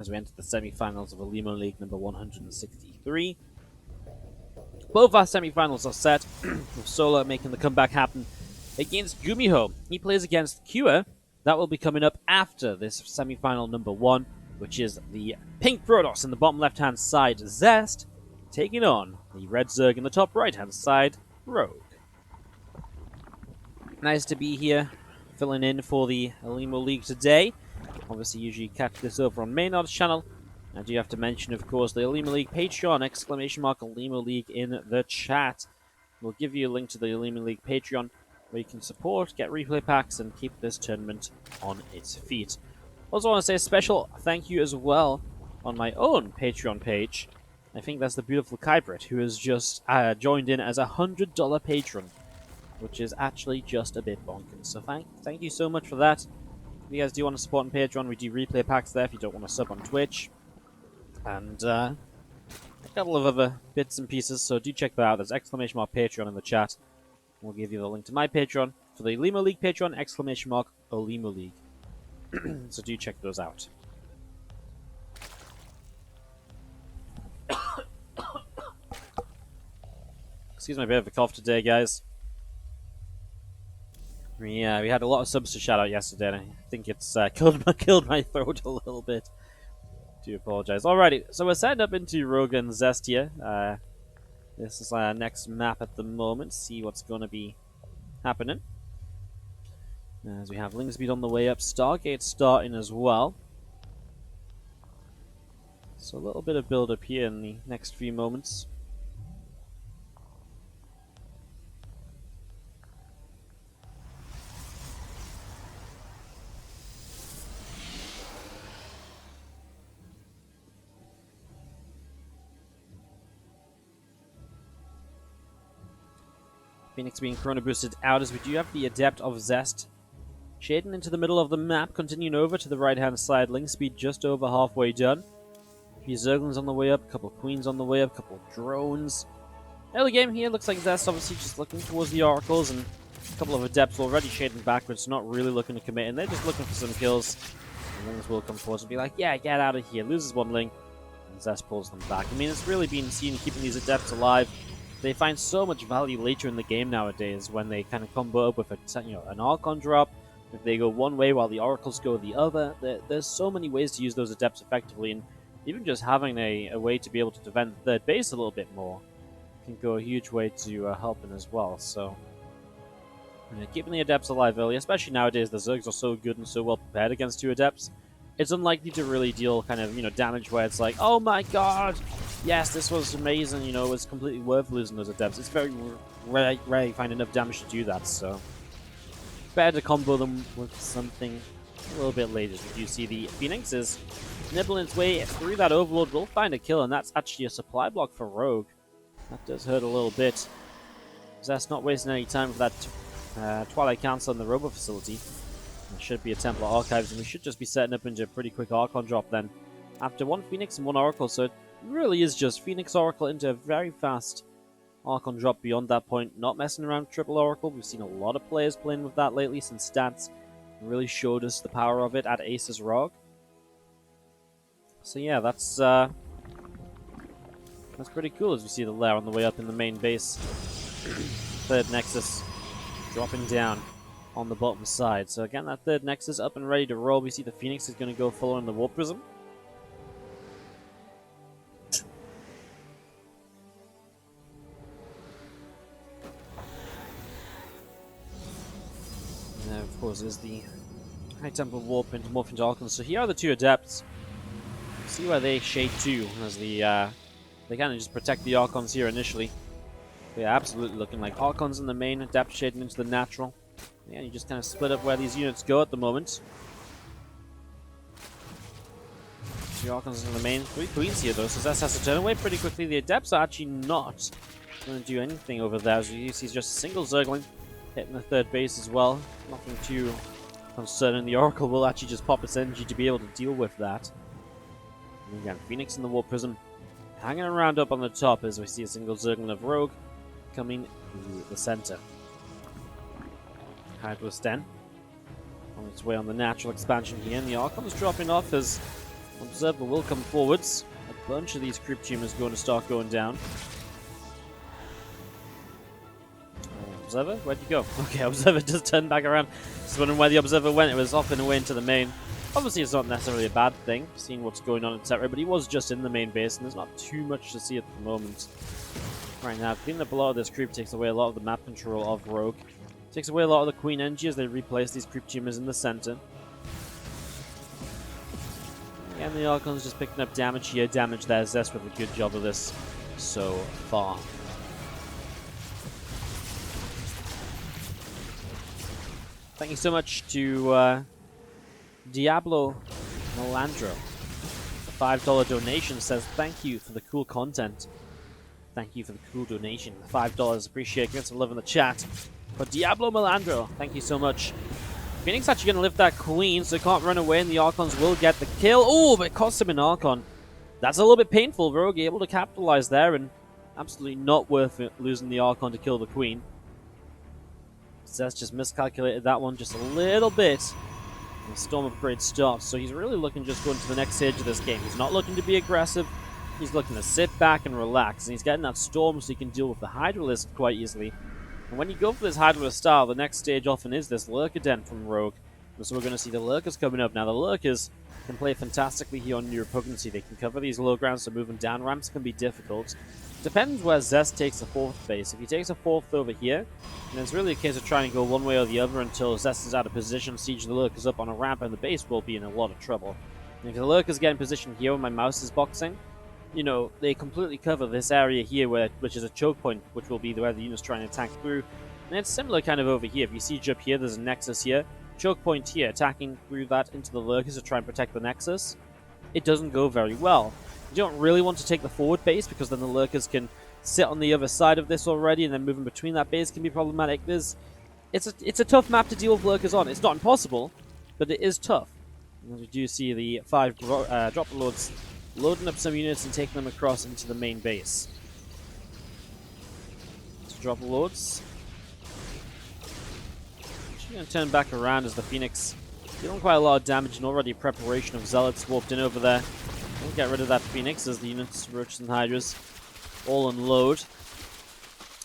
as we enter the semi-finals of Olimoleague number 163. Both our semi-finals are set, with Solar making the comeback happen against Gumiho. He plays against Kua. That will be coming up after this semi-final number 1, which is the pink Protoss in the bottom left-hand side, Zest, taking on the red Zerg in the top right-hand side, Rogue. Nice to be here, filling in for the Olimoleague today. Obviously, usually catch this over on Maynard's channel. I do have to mention, of course, the Olimoleague Patreon, !Olimoleague in the chat. We'll give you a link to the Olimoleague Patreon, where you can support, get replay packs, and keep this tournament on its feet. Also want to say a special thank you as well on my own Patreon page. I think that's the beautiful Kybrit, who has just joined in as a $100 patron, which is actually just a bit bonkers. So thank you so much for that. If you guys do want to support on Patreon, we do replay packs there if you don't want to sub on Twitch. And a couple of other bits and pieces, so do check that out. There's !Patreon in the chat. We'll give you the link to my Patreon. For the Olimoleague Patreon, !Olimoleague. So do check those out. Excuse my bit of a cough today, guys. We had a lot of subs to shout out yesterday, and I think it's killed my throat a little bit. Do apologize. Alrighty, so we're setting up into Rogue and Zest here. This is our next map at the moment. See what's going to be happening. As we have Lingspeed on the way up, Stargate starting as well. So a little bit of build up here in the next few moments. Phoenix being chrono boosted out as we do have the Adept of Zest shading into the middle of the map, continuing over to the right hand side. Lingspeed just over halfway done. A few Zerglings on the way up, a couple of Queens on the way up, a couple of drones. Early game here looks like Zest obviously just looking towards the Oracles, and a couple of Adepts already shading backwards, not really looking to commit, and they're just looking for some kills. And Lings will come forward and be like, yeah, get out of here. Loses one Ling, and Zest pulls them back. I mean, it's really been seen keeping these Adepts alive. They find so much value later in the game nowadays when they kind of combo up with an Archon drop. If they go one way while the Oracles go the other, there's so many ways to use those Adepts effectively, and even just having a way to be able to defend the third base a little bit more can go a huge way to helping as well. So keeping the Adepts alive early, especially nowadays, the Zergs are so good and so well prepared against 2 Adepts. It's unlikely to really deal kind of, damage where it's like, oh my god, yes, this was amazing, it was completely worth losing those Adepts. It's very rare you find enough damage to do that, so better to combo them with something a little bit later. As you see, the Phoenix is nibbling its way through that Overlord, will find a kill, and that's actually a supply block for Rogue. That does hurt a little bit. Zest not wasting any time for that Twilight Council in the Robo facility. There should be a Templar Archives, and we should just be setting up into a pretty quick Archon drop then. After 1 Phoenix and 1 Oracle, so it really is just Phoenix Oracle into a very fast Archon drop beyond that point. Not messing around with triple Oracle. We've seen a lot of players playing with that lately since Stats really showed us the power of it at Ace's Rogue. So yeah, that's pretty cool as we see the lair on the way up in the main base. Third Nexus dropping down on the bottom side. So again, that third Nexus up and ready to roll. We see the Phoenix is going to go full on the Warp Prism. And there, of course, is the High Temple Warp into Morph into Archons. So here are the 2 Adepts. See where they shade to as they kind of just protect the Archons here initially. They're absolutely looking like Archons in the main, Adept shading into the natural. Yeah, you just kind of split up where these units go at the moment. The Archons in the main. 3 Queens here though, so Zest has to turn away pretty quickly. The Adepts are actually not going to do anything over there. As you see, just a single Zergling hitting the third base as well. Nothing too concerning. The Oracle will actually just pop its energy to be able to deal with that. And again, Phoenix in the Warp Prism hanging around up on the top as we see a single Zergling of Rogue coming to the center. Hydro Sten on its way on the natural expansion here, and the Archon's dropping off as Observer will come forwards. A bunch of these creep tumors going to start going down. Observer, where'd you go? Okay, Observer just turned back around. Just wondering where the Observer went. It was off and away into the main. Obviously, it's not necessarily a bad thing, seeing what's going on, etc. But he was just in the main base, and there's not too much to see at the moment. Right now, cleaning up a lot of this creep takes away a lot of the map control of Rogue. Takes away a lot of the Queen energy as they replace these creep tumors in the center. And the Archon's just picking up damage here, damage there. Zest with a good job of this so far. Thank you so much to Diablo Melandro. The $5 donation says, thank you for the cool content. Thank you for the cool donation. $5, appreciate it. Get some love in the chat. But Diablo Melandro, thank you so much. Phoenix actually going to lift that Queen, so he can't run away, and the Archons will get the kill. Oh, but it cost him an Archon. That's a little bit painful. Rogue able to capitalize there, and absolutely not worth it losing the Archon to kill the Queen. Zest just miscalculated that one just a little bit. And Storm upgrade stops, so he's really looking just going to the next stage of this game. He's not looking to be aggressive. He's looking to sit back and relax, and he's getting that Storm so he can deal with the Hydralisk quite easily. And when you go for this Hydralisk style, the next stage often is this Lurker Den from Rogue. And so we're going to see the Lurkers coming up. Now, the Lurkers can play fantastically here on your Repugnancy. They can cover these low grounds, so moving down ramps can be difficult. Depends where Zest takes the 4th base. If he takes a 4th over here, then it's really a case of trying to go one way or the other until Zest is out of position, siege the Lurkers up on a ramp, and the base will be in a lot of trouble. And if the Lurkers get in position here when my mouse is boxing, you know, they completely cover this area here, which is a choke point, which will be where the unit's trying to attack through. And it's similar kind of over here. If you siege up here, there's a Nexus here. Choke point here, attacking through that into the Lurkers to try and protect the Nexus. It doesn't go very well. You don't really want to take the forward base, because then the Lurkers can sit on the other side of this already, and then moving between that base can be problematic. It's a tough map to deal with Lurkers on. It's not impossible, but it is tough. And we do see the 5 Dropper Lords loading up some units and taking them across into the main base. So Dropper Lords. She's going to turn back around as the Phoenix dealing quite a lot of damage, and already preparation of Zealots warped in over there. We'll get rid of that Phoenix as the units, Roaches and Hydras, all unload.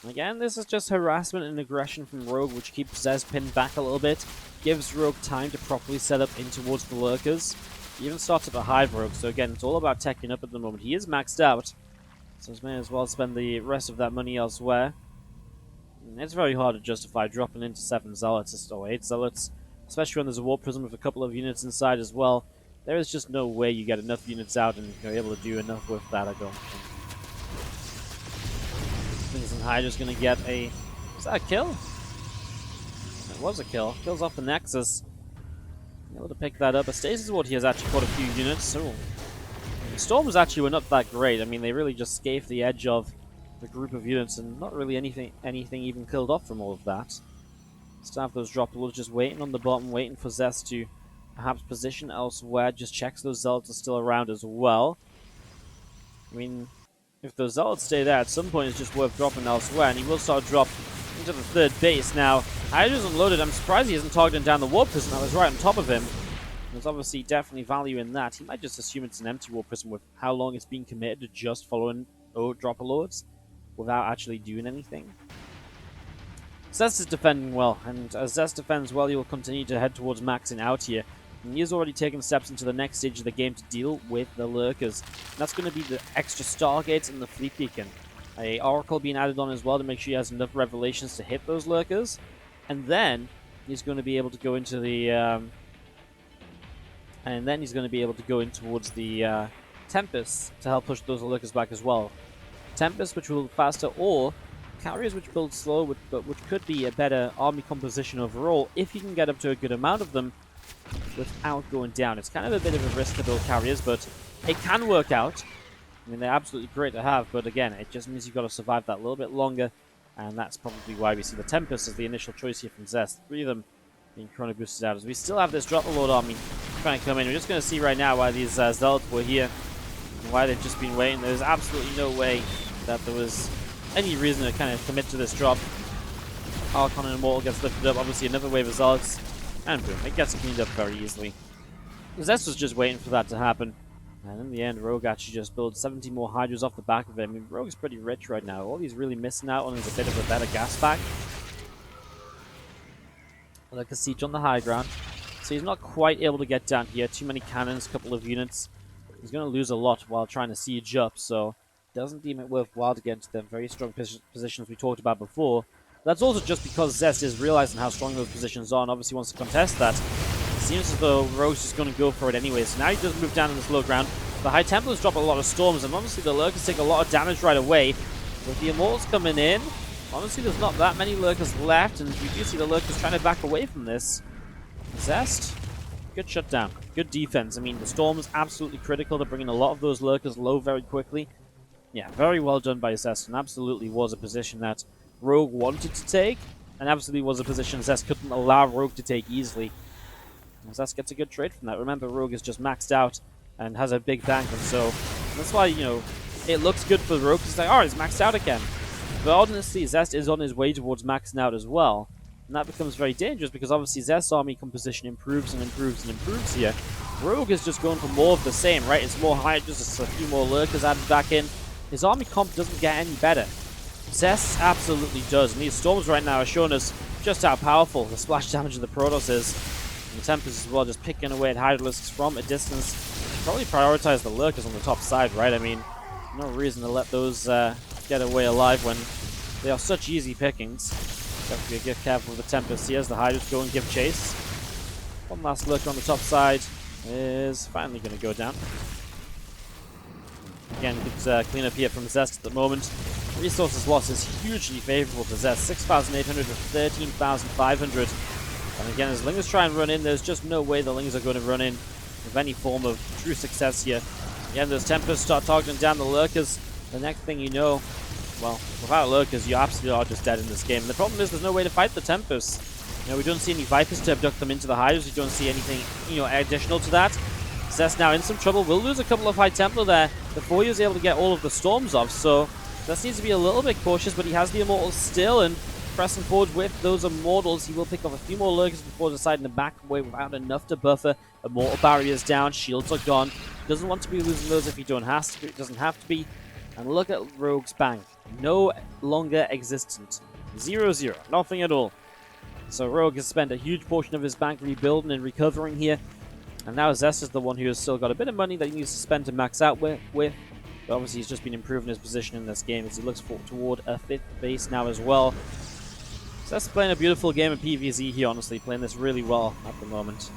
Again, this is just harassment and aggression from Rogue, which keeps Zest pinned back a little bit. Gives Rogue time to properly set up in towards the Lurkers. He even starts up a Hive Rogue, so again, it's all about teching up at the moment. He is maxed out, so he may as well spend the rest of that money elsewhere. And it's very hard to justify dropping into 7 Zealots or 8 Zealots, especially when there's a Warp Prism with a couple of units inside as well. There is just no way you get enough units out and you're able to do enough with that, I don't think. Things and Hydra's going to get a... Was that a kill? It was a kill. Kills off the Nexus. Able to pick that up. A Stasis Ward here has actually caught a few units. So the Storms actually were not that great. I mean, they really just scathed the edge of the group of units, and not really anything even killed off from all of that. Still have those Dropper Lords just waiting on the bottom, waiting for Zest to perhaps position elsewhere. Just checks those Zealots are still around as well. I mean, if those Zealots stay there, at some point it's just worth dropping elsewhere, and he will start to drop into the 3rd base. Now, Hydra's unloaded. I'm surprised he isn't targeting down the Warp Prism. I was right on top of him. There's obviously definitely value in that. He might just assume it's an empty Warp Prism with how long it's been committed to just following Dropper Lords without actually doing anything. Zest is defending well, and as Zest defends well, he will continue to head towards maxing out here. And he has already taken steps into the next stage of the game to deal with the Lurkers. And that's going to be the extra Stargates and the Fleet Beacon. A Oracle being added on as well to make sure he has enough Revelations to hit those Lurkers. And then he's going to be able to go into the... in towards the Tempest to help push those Lurkers back as well. Tempest, which will build faster, or Carriers, which build slow, but which could be a better army composition overall if you can get up to a good amount of them without going down. It's kind of a bit of a risk to build Carriers, but it can work out. I mean, they're absolutely great to have, but again, it just means you've got to survive that a little bit longer, and that's probably why we see the Tempest as the initial choice here from Zest. 3 of them being chrono boosted out, as we still have this Dropper Lord army trying to come in. We're just going to see right now why these Zealots were here, and why they've just been waiting. There's absolutely no way that there was any reason to kind of commit to this drop. Archon and Immortal gets lifted up, obviously another wave of Zealots, and boom, it gets cleaned up very easily. Zest was just waiting for that to happen. And in the end, Rogue actually just builds 70 more Hydras off the back of it. I mean, Rogue's pretty rich right now. All he's really missing out on is a bit of a better gas pack. Like a siege on the high ground. So he's not quite able to get down here. Too many cannons, couple of units. He's going to lose a lot while trying to siege up, so doesn't deem it worthwhile to get into them very strong positions we talked about before. That's also just because Zest is realizing how strong those positions are and obviously wants to contest that. It seems as though Rogue's just going to go for it anyway, so now he does move down in this low ground. The High Templars drop a lot of storms, and honestly the Lurkers take a lot of damage right away. With the Immortals coming in, honestly there's not that many Lurkers left, and you do see the Lurkers trying to back away from this. Zest, good shutdown, good defense. I mean, the Storm's absolutely critical to bringing a lot of those Lurkers low very quickly. Yeah, very well done by Zest, and absolutely was a position that Rogue wanted to take, and absolutely was a position Zest couldn't allow Rogue to take easily. And Zest gets a good trade from that. Remember, Rogue is just maxed out and has a big bank, and so that's why, you know, it looks good for Rogue. It's like, oh, he's maxed out again. But honestly, Zest is on his way towards maxing out as well. And that becomes very dangerous because obviously Zest's army composition improves and improves and improves here. Rogue is just going for more of the same, right? It's more Hydras, it's a few more Lurkers added back in. His army comp doesn't get any better. Zest absolutely does. And these Storms right now are showing us just how powerful the splash damage of the Protoss is. And the Tempest as well, just picking away at Hydralisks from a distance. Probably prioritize the Lurkers on the top side, right? I mean, no reason to let those get away alive when they are such easy pickings. Have to get careful with the Tempest here as the Hydras go and give chase. One last Lurker on the top side is finally going to go down. Again, good cleanup here from Zest at the moment. Resources loss is hugely favorable to Zest, 6,800 to 13,500. And again, as Lingers try and run in, there's just no way the Lingers are going to run in with any form of true success here. Again, those Tempests start targeting down the Lurkers. The next thing you know, well, without Lurkers, you absolutely are just dead in this game. And the problem is there's no way to fight the Tempests. You know, we don't see any Vipers to abduct them into the Hydras. We don't see anything, you know, additional to that. Zest now in some trouble. Will lose a couple of High Templar there before he was able to get all of the Storms off. So Zest needs to be a little bit cautious, but he has the Immortals still, and pressing forward with those Immortals, he will pick off a few more Lurkers before deciding to back away without enough to buffer. Immortal barriers down, shields are gone. Doesn't want to be losing those if he doesn't have to be. And look at Rogue's bank. No longer existent. 0-0. Nothing at all. So Rogue has spent a huge portion of his bank rebuilding and recovering here. And now Zest is the one who has still got a bit of money that he needs to spend to max out with. But obviously he's just been improving his position in this game as he looks toward a 5th base now as well. Zest playing a beautiful game of PvZ here, honestly. Playing this really well at the moment.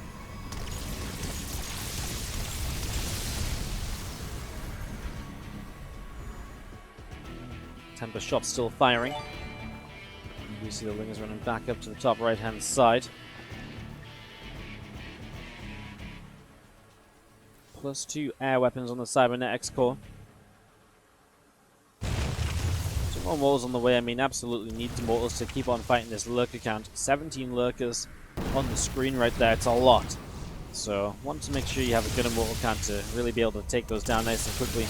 Tempest shot still firing. You see the Lingers running back up to the top right-hand side. +2 air weapons on the Cybernetics core. Some more Mortals on the way. I mean, absolutely needs Mortals to keep on fighting this Lurker count. 17 Lurkers on the screen right there. It's a lot. So, want to make sure you have a good Immortal count to really be able to take those down nice and quickly.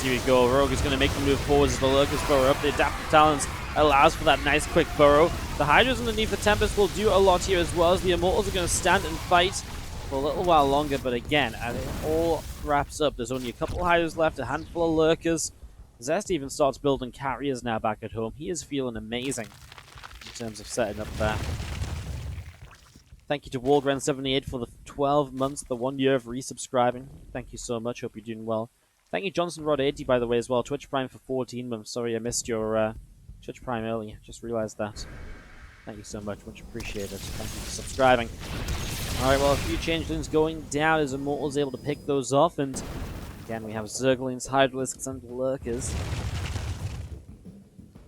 Here we go. Rogue is going to make the move forward as the Lurkers burrow up. The Adaptive Talons allows for that nice quick burrow. The Hydras underneath the Tempest will do a lot here as well, as the Immortals are going to stand and fight for a little while longer. But again, as it all wraps up, there's only a couple of Hydras left, a handful of Lurkers. Zest even starts building carriers now back at home. He is feeling amazing in terms of setting up there. Thank you to Waldren78 for the 12 months, the 1 year of resubscribing. Thank you so much. Hope you're doing well. Thank you, JohnsonRod80, by the way, as well. Twitch Prime for 14 months. Sorry I missed your Twitch Prime earlier. Just realized that. Thank you so much. Much appreciated. Thank you for subscribing. Alright, well, a few changelings going down as Immortal's able to pick those off. And again, we have Zerglings, Hydralisks, and Lurkers.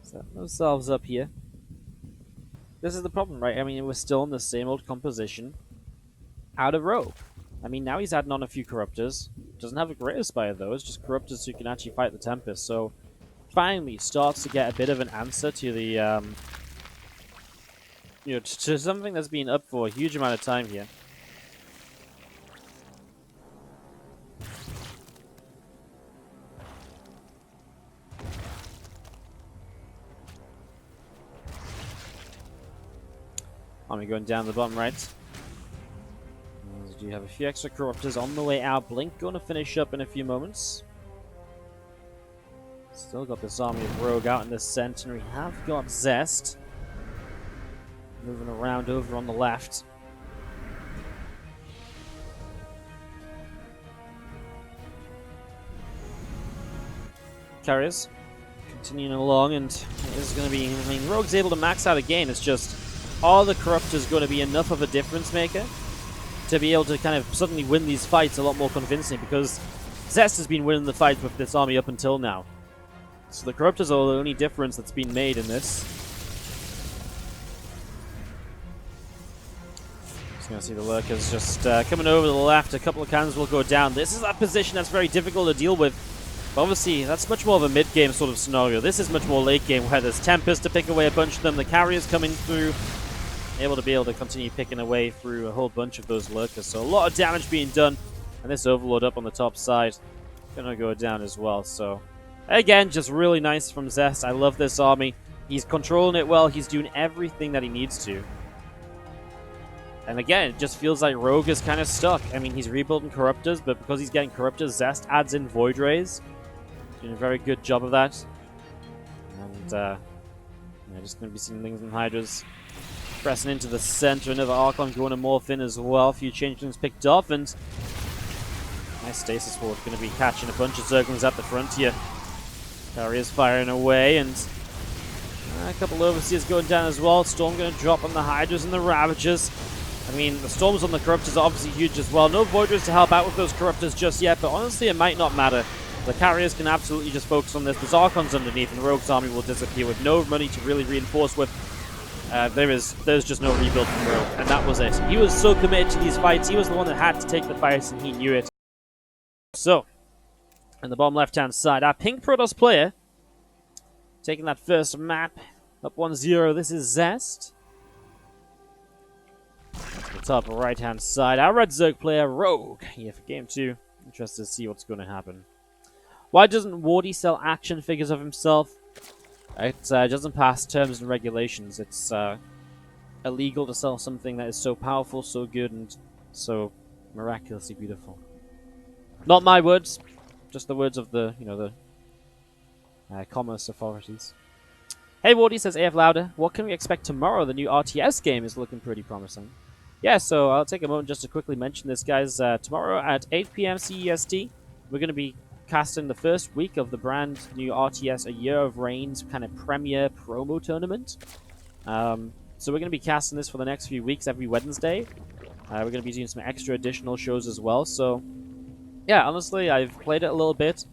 Setting themselves up here. This is the problem, right? I mean, we're still in the same old composition out of Rogue. I mean, now he's adding on a few Corruptors. Doesn't have a Great Aspire, though. It's just Corruptors who can actually fight the Tempest. So, finally starts to get a bit of an answer to the, you know, to something that's been up for a huge amount of time here. Army going down the bottom right. do have a few extra corruptors on the way out. Blink going to finish up in a few moments. Still got this army of Rogue out in the center. We have got Zest moving around over on the left. Carriers continuing along, and it is going to be, I mean, Rogue's able to max out again. It's just, are the corruptors going to be enough of a difference maker to be able to kind of suddenly win these fights a lot more convincing? Because Zest has been winning the fights with this army up until now. So the corruptors are the only difference that's been made in this. Just going to see the lurkers just coming over to the left. A couple of cannons will go down. This is that position that's very difficult to deal with. But obviously, that's much more of a mid-game sort of scenario. This is much more late-game, where there's Tempest to pick away a bunch of them. The carriers coming through, able to continue picking away through a whole bunch of those lurkers. So a lot of damage being done. And this Overlord up on the top side going to go down as well. So again, just really nice from Zest. I love this army. He's controlling it well. He's doing everything that he needs to. And again, it just feels like Rogue is kind of stuck. I mean, he's rebuilding Corruptors, but because he's getting Corruptors, Zest adds in Void Rays. Doing a very good job of that. And, yeah, just going to be seeing Lings and Hydras pressing into the center. Another Archon going to morph in as well. A few changelings picked off, and nice Stasis Ward. Going to be catching a bunch of Zerglings at the front here. Carriers firing away, and a couple of Overseers going down as well. Storm going to drop on the Hydras and the Ravagers. I mean, the Storms on the Corruptors are obviously huge as well. No Voiders to help out with those Corruptors just yet, but honestly, it might not matter. The Carriers can absolutely just focus on this. There's Archons underneath, and the Rogue's army will disappear with no money to really reinforce with. There's just no rebuild from Rogue, and that was it. He was so committed to these fights. He was the one that had to take the fights, and he knew it. So, in the bottom left-hand side, our Pink Protoss player taking that first map. Up 1-0, this is Zest. At the top right-hand side, our Red Zerg player, Rogue. Yeah, for game 2. Interested to see what's going to happen. Why doesn't Wardy sell action figures of himself? It doesn't pass terms and regulations. It's illegal to sell something that is so powerful, so good, and so miraculously beautiful. Not my words, just the words of the, commerce authorities. Hey, Wardy says AF Louder. What can we expect tomorrow? The new RTS game is looking pretty promising. Yeah, so I'll take a moment just to quickly mention this, guys. Tomorrow at 8 p.m. CEST, we're going to be casting the first week of the brand new RTS A Year of Reign's kind of premiere promo tournament. So we're going to be casting this for the next few weeks every Wednesday. We're going to be doing some extra additional shows as well. So, yeah, honestly, I've played it a little bit.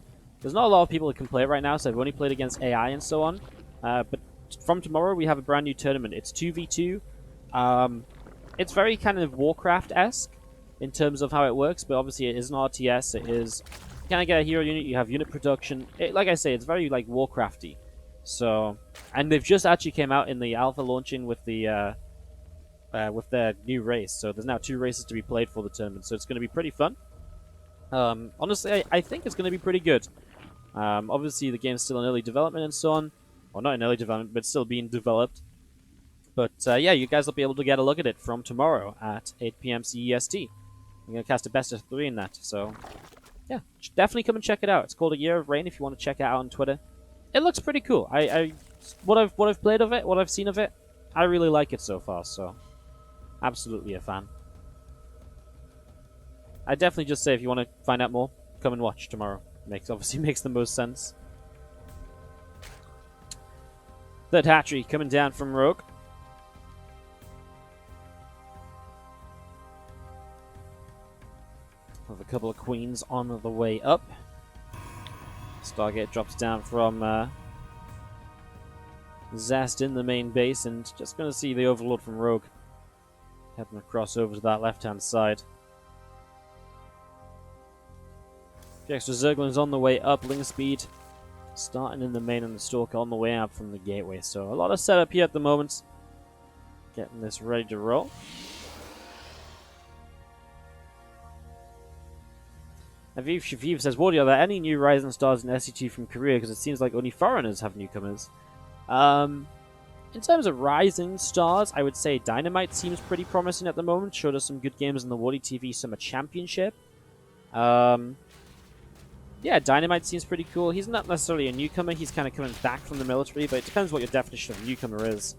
There's not a lot of people that can play it right now, so I've only played against AI and so on. But from tomorrow, we have a brand new tournament. It's 2v2. It's very kind of Warcraft-esque in terms of how it works, but obviously it is an RTS. It is... You kind of get a hero unit, you have unit production. Like I say, it's very like Warcrafty. So, and they've just actually came out in the alpha launching with the with their new race. So there's now 2 races to be played for the tournament. So it's going to be pretty fun. Honestly, I think it's going to be pretty good. Obviously, the game's still in early development and so on. Well, not in early development, but still being developed. But yeah, you guys will be able to get a look at it from tomorrow at 8 p.m. CEST. I'm going to cast a best of 3 in that. So yeah, definitely come and check it out. It's called A Year of Reign if you want to check it out on Twitter. It looks pretty cool. What I've played of it, what I've seen of it, I really like it so far, so absolutely a fan. I definitely just say if you want to find out more, come and watch tomorrow. Obviously makes the most sense. Third hatchery coming down from Rogue. With a couple of queens on the way up. Stargate drops down from Zest in the main base, and just going to see the Overlord from Rogue heading across over to that left-hand side. The extra Zerglings on the way up, Ling speed starting in the main, and the Stalker on the way out from the gateway. So a lot of setup here at the moment. Getting this ready to roll. Aviv Shaviv says, Wardy, are there any new rising stars in SC2 from Korea? Because it seems like only foreigners have newcomers. In terms of rising stars, I would say Dynamite seems pretty promising at the moment. Showed us some good games in the WardiTV Summer Championship. Yeah, Dynamite seems pretty cool. He's not necessarily a newcomer. He's kind of coming back from the military, but it depends what your definition of newcomer is.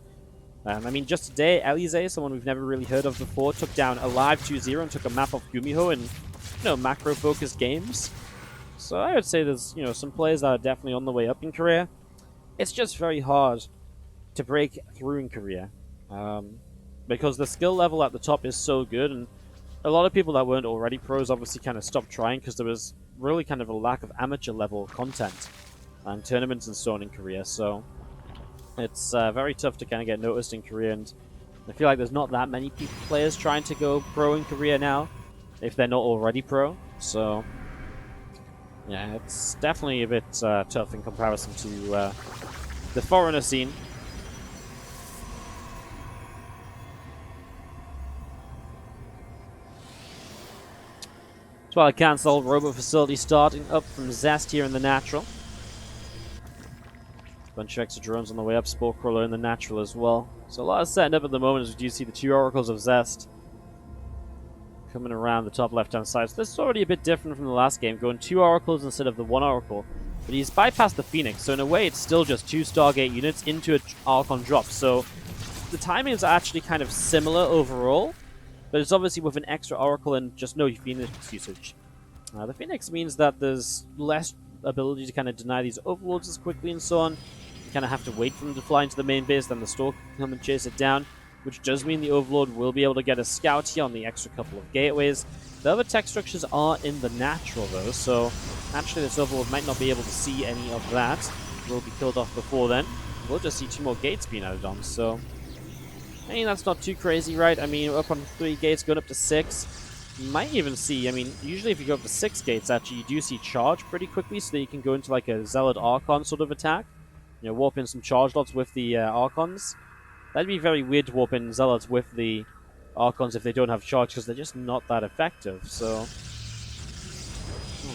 I mean, just today, Elize, someone we've never really heard of before, took down Alive 2-0 and took a map off Gumiho in, macro-focused games. So I would say there's, some players that are definitely on the way up in career. It's just very hard to break through in career. Because the skill level at the top is so good, and a lot of people that weren't already pros obviously kind of stopped trying because there was really kind of a lack of amateur level content and tournaments and so on in Korea, so it's very tough to kind of get noticed in Korea, and I feel like there's not that many players trying to go pro in Korea now if they're not already pro, so yeah, it's definitely a bit tough in comparison to the foreigner scene. Twilight Cancel, Robo Facility starting up from Zest here in the natural. Bunch of extra drones on the way up, Spore Crawler in the natural as well. So a lot of setting up at the moment as we do see the 2 Oracles of Zest coming around the top left-hand side. So this is already a bit different from the last game, going 2 Oracles instead of the 1 Oracle. But he's bypassed the Phoenix, so in a way it's still just 2 Stargate units into an Archon drop. So the timings are actually kind of similar overall. But it's obviously with an extra Oracle and just no Phoenix usage. The Phoenix means that there's less ability to kind of deny these overlords as quickly and so on. You kind of have to wait for them to fly into the main base, then the Stalker can come and chase it down, which does mean the Overlord will be able to get a scout here on the extra couple of gateways. The other tech structures are in the natural though, so actually this Overlord might not be able to see any of that. Will be killed off before then. We'll just see 2 more gates being added on, so I mean, that's not too crazy, right? I mean, up on 3 gates, going up to 6. You might even see, I mean, usually if you go up to 6 gates, actually, you do see charge pretty quickly, so that you can go into like a Zealot Archon sort of attack. Warp in some charge lots with the Archons. That'd be very weird to warp in Zealots with the Archons if they don't have charge, because they're just not that effective, so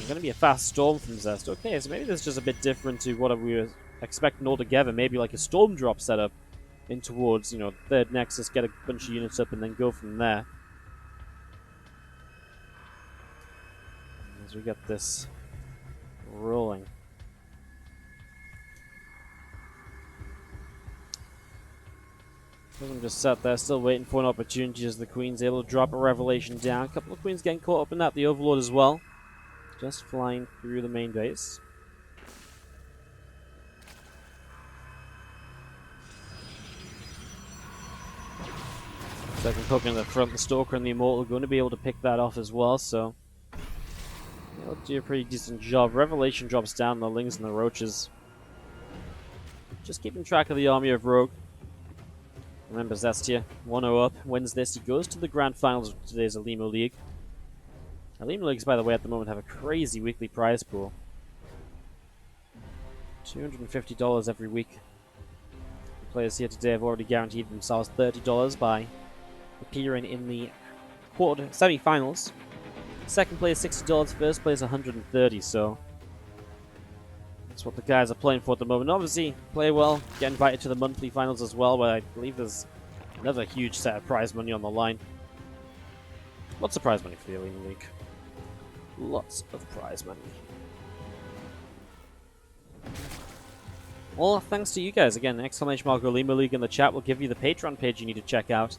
going to be a fast storm from Zest. Okay, so maybe this is just a bit different to what we were expecting altogether. Maybe like a storm drop setup in towards, third Nexus, get a bunch of units up, and then go from there. As we get this rolling. I'm just sat there, still waiting for an opportunity as the Queen's able to drop a Revelation down. A couple of Queens getting caught up in that, the Overlord as well. Just flying through the main base. Second poking at the front, the Stalker and the Immortal are going to be able to pick that off as well, so they'll do a pretty decent job. Revelation drops down the Lings and the Roaches. Just keeping track of the army of Rogue. Remember Zest here, 1-0 up, wins this. He goes to the Grand Finals of today's Olimoleague. Olimoleagues, by the way, at the moment have a crazy weekly prize pool. $250 every week. The players here today have already guaranteed themselves $30 by appearing in the semi-finals. Second place $60, first place $130, so that's what the guys are playing for at the moment. Obviously, play well, get invited to the monthly finals as well, where I believe there's another huge set of prize money on the line. Lots of prize money for the Olimoleague. Lots of prize money. Well, thanks to you guys. Again, !Olimoleague in the chat will give you the Patreon page you need to check out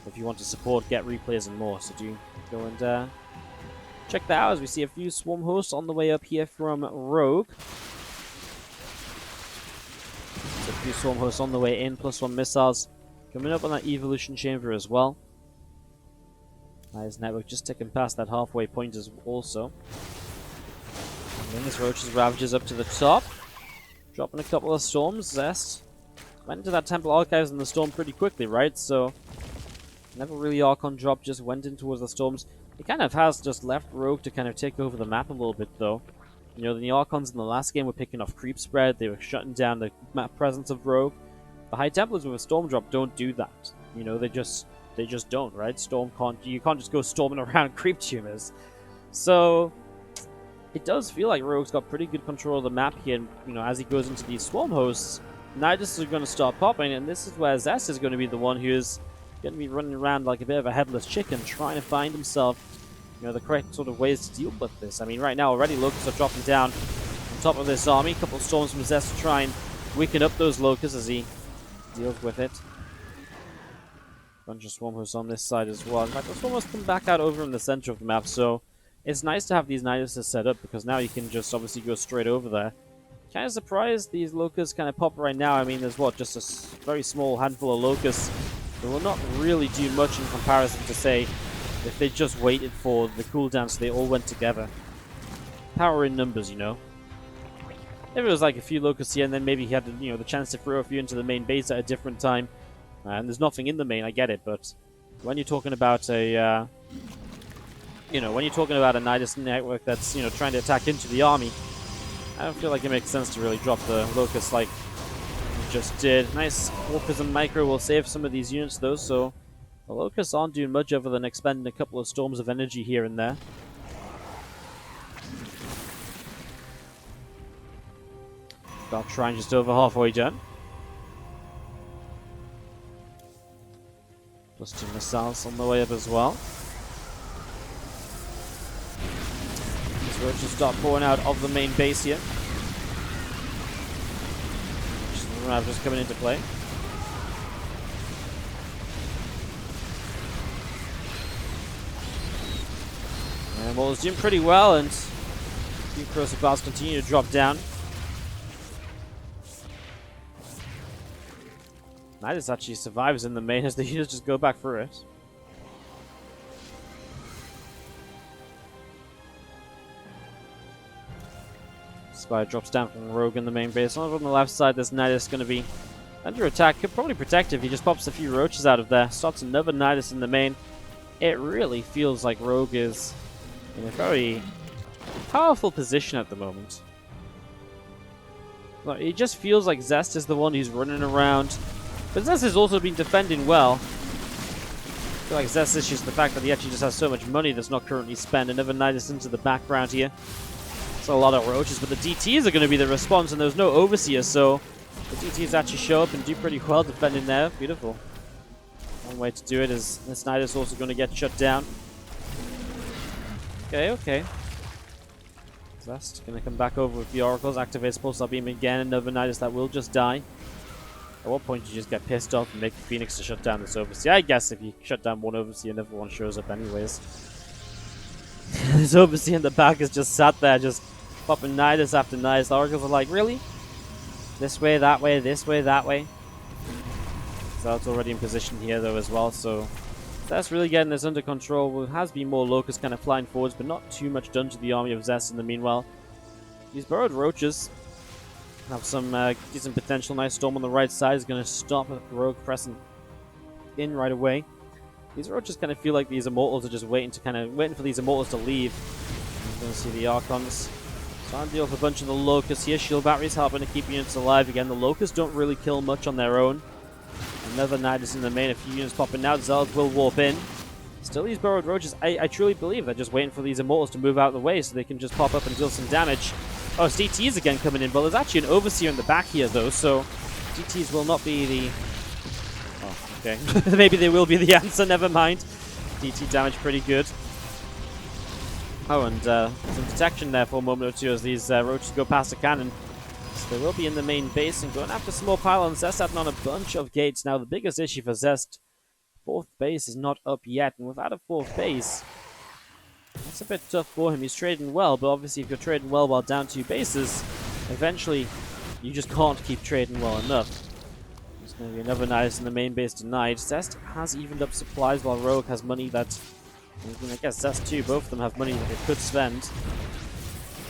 if you want to support, get replays, and more. So do go and check that out as we see a few Swarm hosts on the way up here from Rogue. So a few Swarm hosts on the way in, +1 missiles coming up on that Evolution Chamber as well. Nice network just ticking past that halfway point as also. Lings, Roaches, Ravages up to the top. Dropping a couple of storms. Zest went into that Temple Archives in the storm pretty quickly, right? So never really Archon drop, just went in towards the storms. It kind of has just left Rogue to kind of take over the map a little bit, though. The Archons in the last game were picking off creep spread. They were shutting down the map presence of Rogue. The High Templars with a storm drop don't do that. They just don't, right? You can't just go storming around creep tumors. So it does feel like Rogue's got pretty good control of the map here, and as he goes into these swarm hosts, Nidus are going to start popping, and this is where Zest is going to be the one who's going to be running around like a bit of a headless chicken, trying to find himself, you know, the correct sort of ways to deal with this. I mean, right now already Locusts are dropping down on top of this army. A couple of storms from Zest to try and weaken up those Locusts as he deals with it. Bunch of Swarm Hosts on this side as well. In fact, the Swarm Hosts come back out over in the center of the map, so it's nice to have these Niduses set up, because now you can just obviously go straight over there. Kind of surprised these Locusts kind of pop right now. I mean, there's what, just a very small handful of Locusts. They will not really do much in comparison to, say, if they just waited for the cooldown so they all went together. Power in numbers, you know. If it was like a few Locusts here and then maybe he had, you know, the chance to throw a few into the main base at a different time, and there's nothing in the main, I get it, but when you're talking about a, you know, when you're talking about a Nidus network that's, you know, trying to attack into the army, I don't feel like it makes sense to really drop the Locust like we just did. Nice Warpism Micro will save some of these units though, so the Locusts aren't doing much other than expending a couple of storms of energy here and there. Dark Shrine just over halfway done. Plus 2 missiles on the way up as well. Roaches start pouring out of the main base here. Just coming into play. And Wall is doing pretty well, and few corrosive bars continue to drop down. Nidus actually survives in the main as the units just go back through it. Spire drops down from Rogue in the main base. On the left side, this Nidus going to be under attack. Could probably protect if he just pops a few Roaches out of there. Starts another Nidus in the main. It really feels like Rogue is in a very powerful position at the moment. Like, it just feels like Zest is the one who's running around. But Zest has also been defending well. I feel like Zest's issue is the fact that he actually just has so much money that's not currently spent. Another Nidus into the background here. It's a lot of Roaches, but the DTs are going to be the response, and there's no Overseer, so the DTs actually show up and do pretty well defending there. Beautiful. One way to do it is this Nidus also going to get shut down. Okay. Zest going to come back over with the Oracles, activates Pulsar Beam again, another Nidus that will just die. At what point do you just get pissed off and make the Phoenix to shut down this Overseer? I guess if you shut down one Overseer, another one shows up anyways. This Overseer in the back is just sat there, just popping Nidus after Nidus. The Oracles are like, really? This way, that way, this way, that way. So it's already in position here though as well, so that's really getting this under control. There has been more Locusts kind of flying forwards, but not too much done to the army of Zest in the meanwhile. These burrowed Roaches have some decent potential. Nice Storm on the right side is going to stop Rogue pressing in right away. These Roaches kind of feel like these Immortals are just waiting for these Immortals to leave. You're going to see the Archons trying to deal with a bunch of the Locusts here. Shield batteries helping to keep units alive. Again, the Locusts don't really kill much on their own. Another Nidus in the main, a few units popping out. Zealots will warp in. Still these burrowed Roaches, I truly believe they're just waiting for these Immortals to move out of the way so they can just pop up and deal some damage. Oh, it's DTs again coming in, but there's actually an Overseer in the back here though, so DTs will not be the... Oh, okay. Maybe they will be the answer, never mind. DT damage pretty good. Oh, and some detection there for a moment or two as these Roaches go past the cannon. So they will be in the main base and going after some more pylons. Zest adding on a bunch of gates. Now the biggest issue for Zest, fourth base is not up yet, and without a fourth base, that's a bit tough for him. He's trading well, but obviously if you're trading well while down 2 bases, eventually you just can't keep trading well enough. There's going to be another Nidus in the main base tonight. Zest has evened up supplies while Rogue has money that... I guess Zest too, both of them have money that they could spend.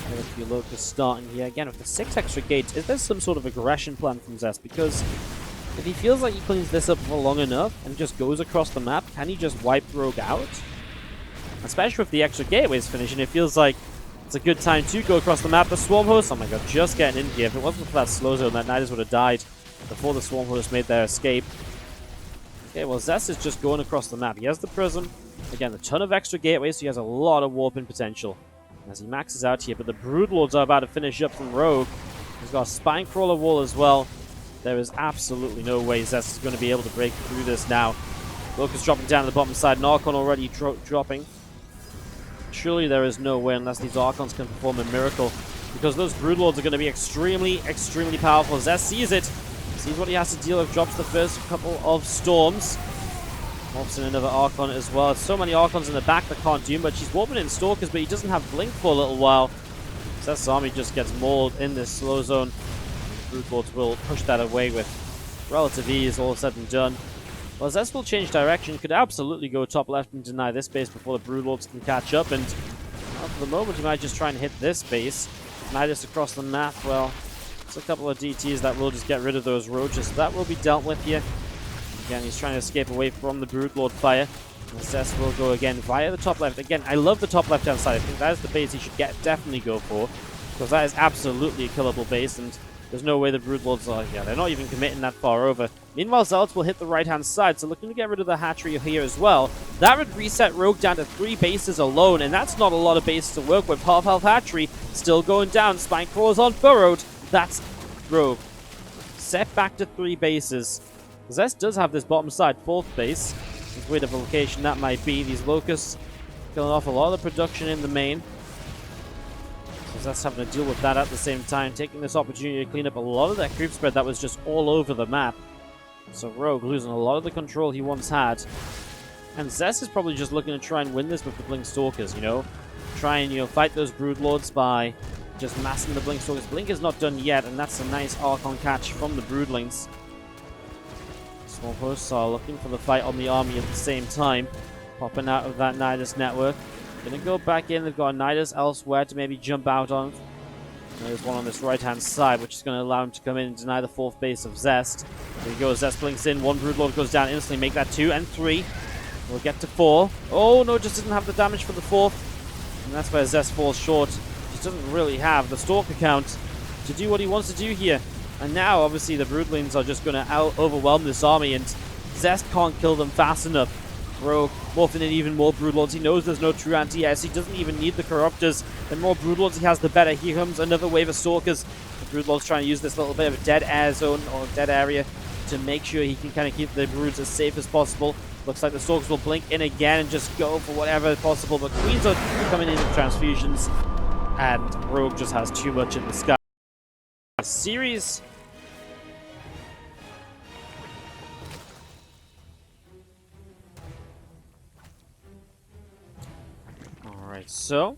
There are a few Locusts starting here. Again, with the 6 extra gates, is there some sort of aggression plan from Zest? Because if he feels like he cleans this up for long enough and just goes across the map, can he just wipe Rogue out? Especially with the extra gateways finishing, it feels like it's a good time to go across the map. The Swarm Host, oh my god, just getting in here. If it wasn't for that slow zone, that Nidus would have died before the Swarm Host made their escape. Okay, well, Zest is just going across the map. He has the Prism. Again, a ton of extra gateways, so he has a lot of warping potential as he maxes out here. But the Broodlords are about to finish up from Rogue. He's got a Spine Crawler wall as well. There is absolutely no way Zest is going to be able to break through this now. Locust dropping down to the bottom side, and Archon already dropping. Surely there is no way unless these Archons can perform a miracle, because those Broodlords are going to be extremely, extremely powerful. Zest sees it, sees what he has to deal with, drops the first couple of Storms. Morphs in another Archon as well. There's so many Archons in the back that can't do much. He's warping in Stalkers, but he doesn't have Blink for a little while. Zest's army just gets mauled in this slow zone. Broodlords will push that away with relative ease, all said and done. Well, Zest will change direction, could absolutely go top left and deny this base before the Broodlords can catch up, and well, for the moment he might just try and hit this base. Nidus across the map, well, it's a couple of DTs that will just get rid of those roaches. That will be dealt with here. Again, he's trying to escape away from the Broodlord fire. And Zest will go again via the top left. Again, I love the top left-hand side. I think that is the base he should definitely go for, because that is absolutely a killable base, and there's no way the Broodlords are, they're not even committing that far over. Meanwhile, Zealots will hit the right-hand side, so looking to get rid of the hatchery here as well. That would reset Rogue down to 3 bases alone, and that's not a lot of bases to work with. Half-health hatchery still going down. Spine Crawlers on furrowed. That's Rogue. Set back to 3 bases. Zest does have this bottom side 4th base. As weird of a location that might be. These Locusts killing off a lot of the production in the main. Zest having to deal with that at the same time, taking this opportunity to clean up a lot of that creep spread that was just all over the map. So Rogue losing a lot of the control he once had. And Zest is probably just looking to try and win this with the Blink Stalkers, Try and, fight those Broodlords by just massing the Blink Stalkers. Blink is not done yet, and that's a nice Archon catch from the Broodlings. Small hosts are looking for the fight on the army at the same time. Popping out of that Nidus network. Gonna go back in. They've got a Nidus elsewhere to maybe jump out on. There's one on this right-hand side, which is going to allow him to come in and deny the 4th base of Zest. There he goes. Zest blinks in. 1 Broodlord goes down instantly. Make that 2 and 3. We'll get to 4. Oh, no, just doesn't have the damage for the 4th. And that's where Zest falls short. Just doesn't really have the Stalker count to do what he wants to do here. And now, obviously, the Broodlings are just going to overwhelm this army, and Zest can't kill them fast enough. Rogue morphing in even more Broodlords. He knows there's no true anti-S. He doesn't even need the Corruptors. The more Broodlords he has, the better. Here comes another wave of Stalkers. The Broodlords trying to use this little bit of a dead air zone or dead area to make sure he can kind of keep the Broods as safe as possible. Looks like the Stalkers will blink in again and just go for whatever possible. But Queens are coming in with transfusions, and Rogue just has too much in the sky. Series. Alright, so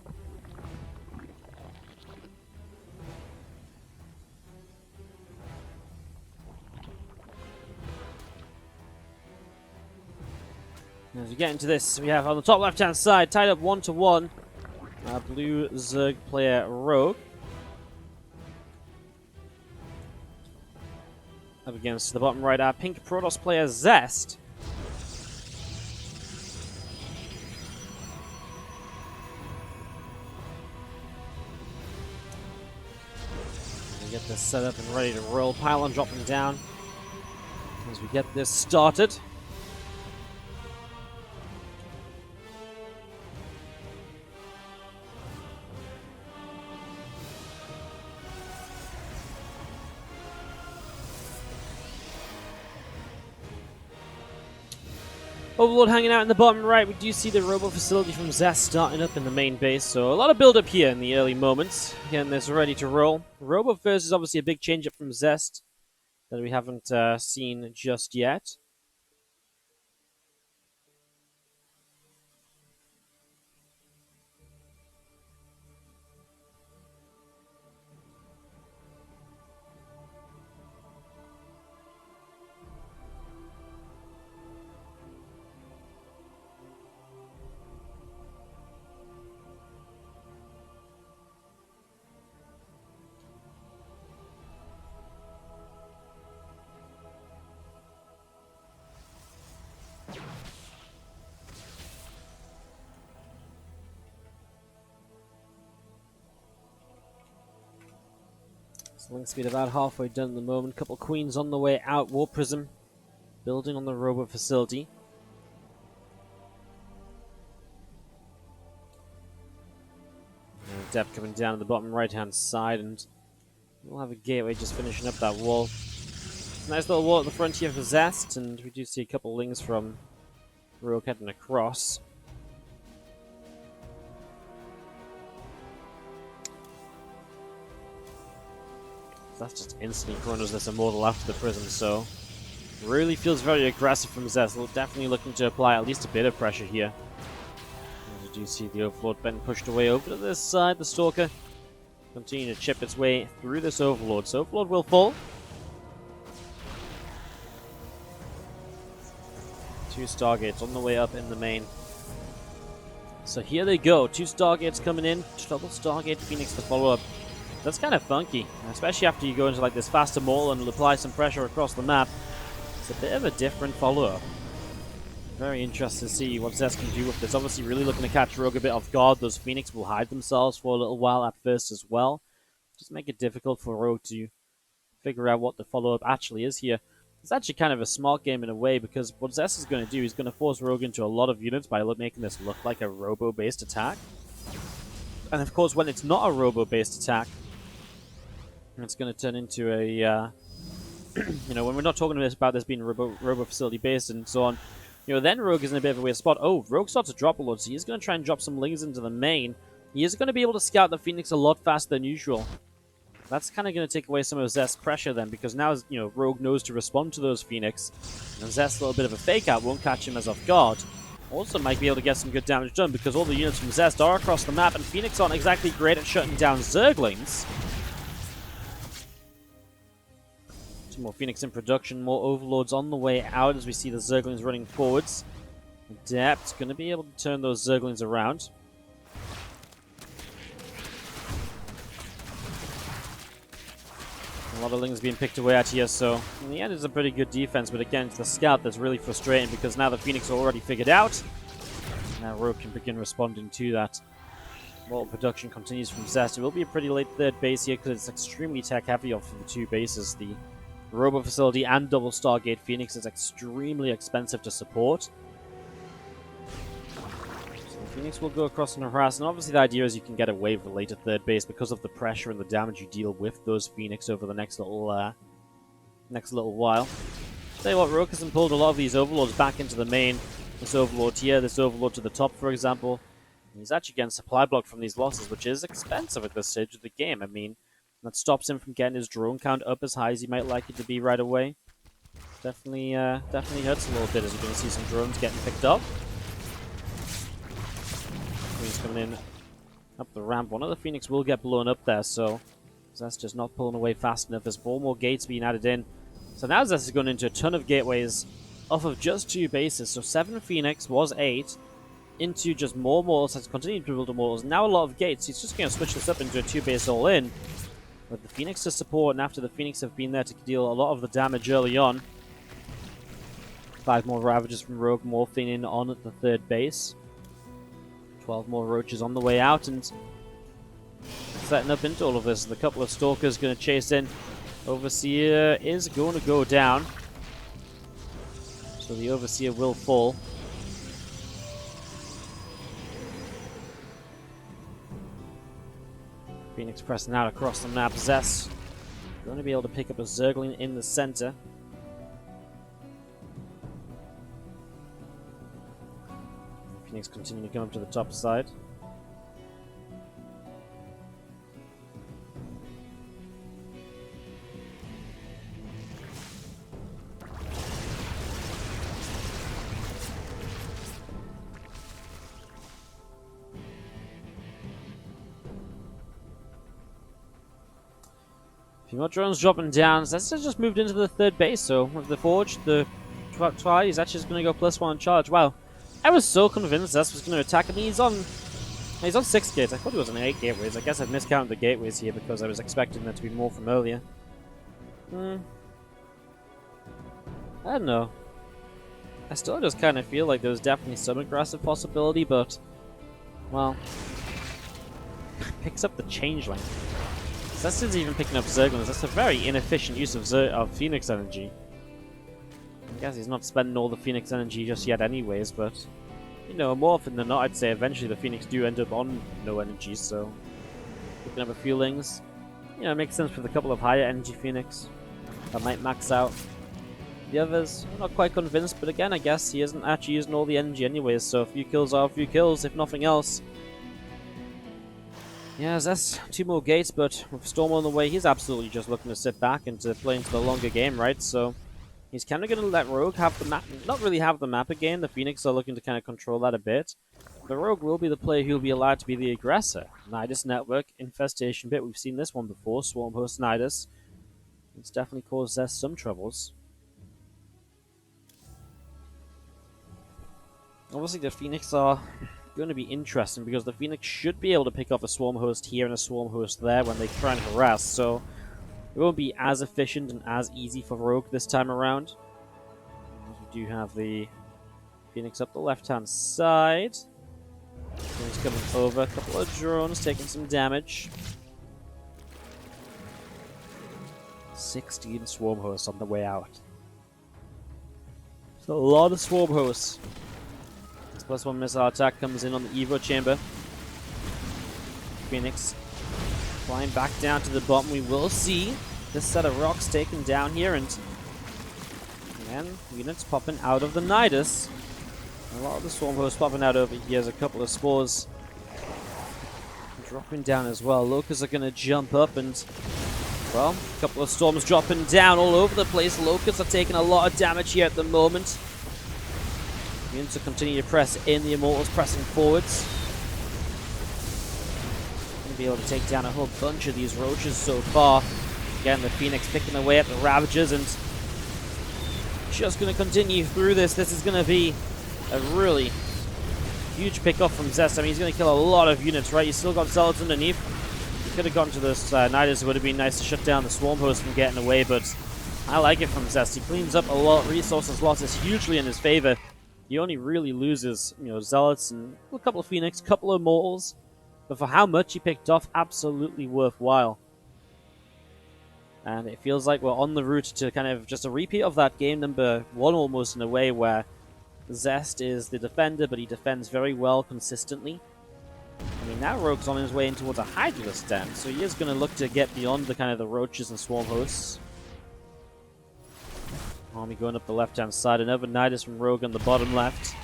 as we get into this, we have on the top left-hand side, tied up 1-1, blue Zerg player Rogue. Up against the bottom right, our pink Protoss player Zest. Get this set up and ready to roll. Pylon dropping down as we get this started. Overlord hanging out in the bottom right. We do see the robo facility from Zest starting up in the main base, so a lot of build up here in the early moments. Getting this ready to roll. Robo first is obviously a big change up from Zest that we haven't seen just yet. Link speed about halfway done at the moment. Couple queens on the way out. War Prism building on the robo facility. And Depth coming down at the bottom right hand side, and we'll have a gateway just finishing up that wall. Nice little wall at the front here for Zest, and we do see a couple lings from Rogue heading across. That's just instantly corners this Immortal after the Prism, so really feels very aggressive from Zest. Definitely looking to apply at least a bit of pressure here. And you do see the Overlord being pushed away over to this side. The Stalker continuing to chip its way through this Overlord, so Overlord will fall. 2 Stargates on the way up in the main. So here they go, 2 Stargates coming in, double Stargate Phoenix to follow up. That's kind of funky, especially after you go into like this faster Immortal and apply some pressure across the map. It's a bit of a different follow-up. Very interested to see what Zest can do with this. Obviously really looking to catch Rogue a bit off guard. Those Phoenix will hide themselves for a little while at first as well. Just make it difficult for Rogue to figure out what the follow-up actually is here. It's actually kind of a smart game in a way, because what Zest is going to do is going to force Rogue into a lot of units by making this look like a robo-based attack. And of course, when it's not a robo-based attack, it's going to turn into a, you know, when we're not talking about this being robo facility based and so on, you know, then Rogue is in a bit of a weird spot. Oh, Rogue starts to drop a lot, so he's going to try and drop some lings into the main. He is going to be able to scout the Phoenix a lot faster than usual. That's kind of going to take away some of Zest's pressure then, because now, you know, Rogue knows to respond to those Phoenix, and Zest's little bit of a fake out won't catch him as off guard. Also might be able to get some good damage done, because all the units from Zest are across the map, and Phoenix aren't exactly great at shutting down Zerglings. 2 more Phoenix in production, more Overlords on the way out as we see the Zerglings running forwards. Adept's going to be able to turn those Zerglings around. A lot of lings being picked away at here, so in the end it's a pretty good defense, but again it's the scout that's really frustrating, because now the Phoenix are already figured out. Now Rogue can begin responding to that. Mortal production continues from Zest. It will be a pretty late third base here, because it's extremely tech heavy off of the 2 bases. The Robo Facility and double Stargate Phoenix is extremely expensive to support. So the Phoenix will go across and harass, and obviously the idea is you can get away with the later third base because of the pressure and the damage you deal with those Phoenix over the next little while. Tell you what, Rogue hasn't pulled a lot of these Overlords back into the main. This Overlord here, this Overlord to the top, for example. And he's actually getting supply blocked from these losses, which is expensive at this stage of the game. I mean, that stops him from getting his drone count up as high as he might like it to be right away. Definitely hurts a little bit, as you're going to see some drones getting picked up. He's coming in up the ramp. One of the Phoenix will get blown up there, so Zest just not pulling away fast enough. There's 4 more gates being added in. So now Zest is going into a ton of gateways off of just 2 bases. So 7 Phoenix was 8 into just more Mortals. Has continued to build Mortals. Now a lot of gates. He's just going to switch this up into a 2-base all-in with the Phoenix to support, and after the Phoenix have been there to deal a lot of the damage early on. 5 more Ravages from Rogue morphing in on at the 3rd base. 12 more Roaches on the way out, and setting up into all of this. The couple of Stalkers going to chase in. Overseer is going to go down, so the Overseer will fall. Phoenix pressing out across the map. Zest going to be able to pick up a Zergling in the center. Phoenix continuing to come up to the top side. A few more drones dropping down. Zest has just moved into the 3rd base, so with the Forge, the Try is actually just going to go +1 charge. Wow. I was so convinced Zest was going to attack him. He's on 6 gates. I thought he was on 8 gateways. I guess I've miscounted the gateways here because I was expecting there to be more from earlier. I don't know. I still just kind of feel like there was definitely some aggressive possibility, but, well, picks up the Changeling. Zest isn't even picking up Zerglings. That's a very inefficient use of Phoenix energy. I guess he's not spending all the Phoenix energy just yet anyways, but, you know, more often than not, I'd say eventually the Phoenix do end up on no energy, so picking up a few lings. You know, it makes sense with a couple of higher energy Phoenix that might max out. The others, I'm not quite convinced, but again, I guess he isn't actually using all the energy anyways, so a few kills are a few kills, if nothing else. Yeah, that's 2 more gates, but with Storm on the way, he's absolutely just looking to sit back and to play into the longer game, right? So he's kind of going to let Rogue have the map, not really have the map again. The Phoenix are looking to kind of control that a bit. The Rogue will be the player who will be allowed to be the aggressor. Nidus Network, Infestation Bit, we've seen this one before, Swarm Host Nidus. It's definitely caused Zest some troubles. Obviously the Phoenix are going to be interesting because the Phoenix should be able to pick off a Swarm Host here and a Swarm Host there when they try and harass, so it won't be as efficient and as easy for Rogue this time around. We do have the Phoenix up the left-hand side. He's coming over, a couple of drones taking some damage. 16 Swarm Hosts on the way out. It's a lot of Swarm Hosts. +1 missile attack comes in on the Evo chamber. Phoenix flying back down to the bottom. We will see this set of rocks taken down here, and units popping out of the Nidus. A lot of the Swarm Hosts popping out over here. There's a couple of spores dropping down as well. Locusts are going to jump up and, well, a couple of storms dropping down all over the place. Locusts are taking a lot of damage here at the moment. Units to continue to press in, the Immortals pressing forwards. Going to be able to take down a whole bunch of these roaches so far. Again, the Phoenix picking away at the Ravagers and just going to continue through this. This is going to be a really huge pick-off from Zest. I mean, he's going to kill a lot of units, right? He's still got Zealots underneath. He could have gotten to this Nidus. It would have been nice to shut down the Swarm Host from getting away, but I like it from Zest. He cleans up a lot. Resources loss is hugely in his favor. He only really loses, Zealots and a couple of Phoenix, a couple of Immortals. But for how much he picked off, absolutely worthwhile. And it feels like we're on the route to kind of just a repeat of that game number 1 almost in a way, where Zest is the defender, but he defends very well consistently. I mean, now Rogue's on his way in towards a Hydralisk den, so he is going to look to get beyond the kind of the Roaches and Swarm Hosts. Army going up the left-hand side. Another Nidus from Rogue on the bottom left.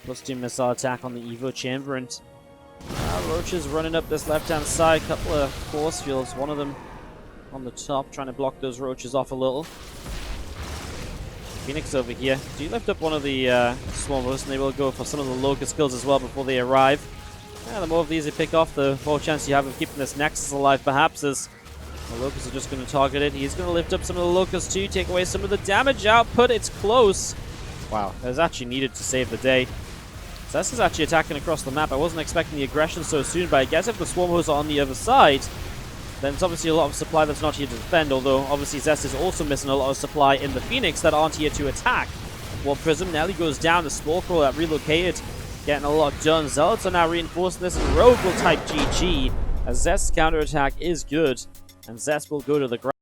+2 missile attack on the Evo chamber. And Roaches running up this left-hand side. Couple of force fields. One of them on the top, trying to block those Roaches off a little. Phoenix over here. Do you lift up one of the Swarm Hosts, and they will go for some of the Locust kills as well before they arrive. The more of these you pick off, the more chance you have of keeping this Nexus alive, perhaps, as the Locusts are just going to target it. He's going to lift up some of the Locusts too, take away some of the damage output. It's close. Wow, that was actually needed to save the day. Zest is actually attacking across the map. I wasn't expecting the aggression so soon, but I guess if the Swarm Hosts are on the other side, then it's obviously a lot of supply that's not here to defend, although obviously Zest is also missing a lot of supply in the Phoenix that aren't here to attack. Well, Prism nearly goes down. The Spore Crawl that relocated, getting a lot done. Zealots are now reinforcing this, and Rogue will type GG, as Zest's counterattack is good. And Zest will go to the ground.